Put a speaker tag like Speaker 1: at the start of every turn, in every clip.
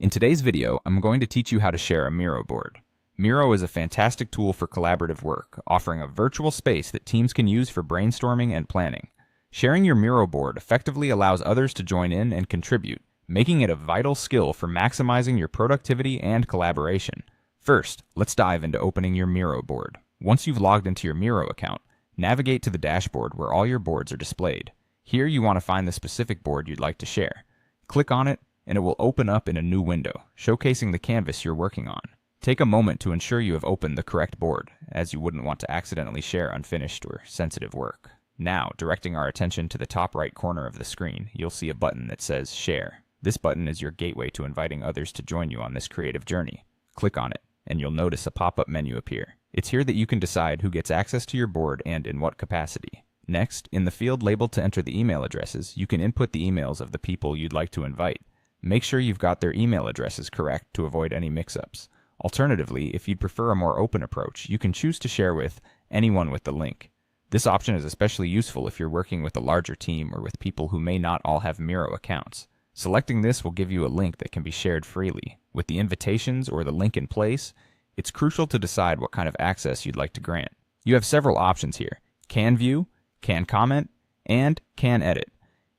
Speaker 1: In today's video, I'm going to teach you how to share a Miro board. Miro is a fantastic tool for collaborative work, offering a virtual space that teams can use for brainstorming and planning. Sharing your Miro board effectively allows others to join in and contribute, making it a vital skill for maximizing your productivity and collaboration. First, let's dive into opening your Miro board. Once you've logged into your Miro account, navigate to the dashboard where all your boards are displayed. Here you want to find the specific board you'd like to share. Click on it, and it will open up in a new window, showcasing the canvas you're working on. Take a moment to ensure you have opened the correct board, as you wouldn't want to accidentally share unfinished or sensitive work. Now, directing our attention to the top right corner of the screen, you'll see a button that says Share. This button is your gateway to inviting others to join you on this creative journey. Click on it, and you'll notice a pop-up menu appear. It's here that you can decide who gets access to your board and in what capacity. Next, in the field labeled to enter the email addresses, you can input the emails of the people you'd like to invite. Make sure you've got their email addresses correct to avoid any mix-ups. Alternatively, if you'd prefer a more open approach, you can choose to share with anyone with the link. This option is especially useful if you're working with a larger team or with people who may not all have Miro accounts. Selecting this will give you a link that can be shared freely. With the invitations or the link in place, it's crucial to decide what kind of access you'd like to grant. You have several options here: Can View, Can Comment, and Can Edit.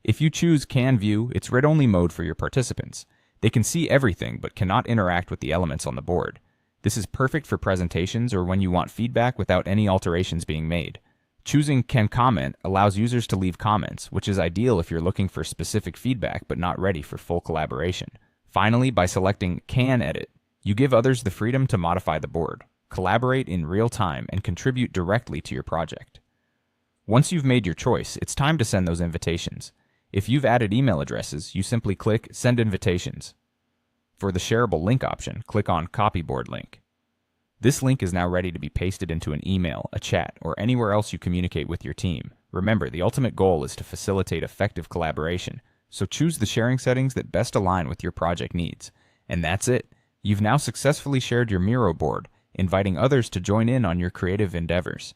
Speaker 1: If you choose Can View, it's read-only mode for your participants. They can see everything but cannot interact with the elements on the board. This is perfect for presentations or when you want feedback without any alterations being made. Choosing Can Comment allows users to leave comments, which is ideal if you're looking for specific feedback but not ready for full collaboration. Finally, by selecting Can Edit, you give others the freedom to modify the board, collaborate in real time, and contribute directly to your project. Once you've made your choice, it's time to send those invitations. If you've added email addresses, you simply click Send Invitations. For the shareable link option, click on Copy Board Link. This link is now ready to be pasted into an email, a chat, or anywhere else you communicate with your team. Remember, the ultimate goal is to facilitate effective collaboration, so choose the sharing settings that best align with your project needs. And that's it. You've now successfully shared your Miro board, inviting others to join in on your creative endeavors.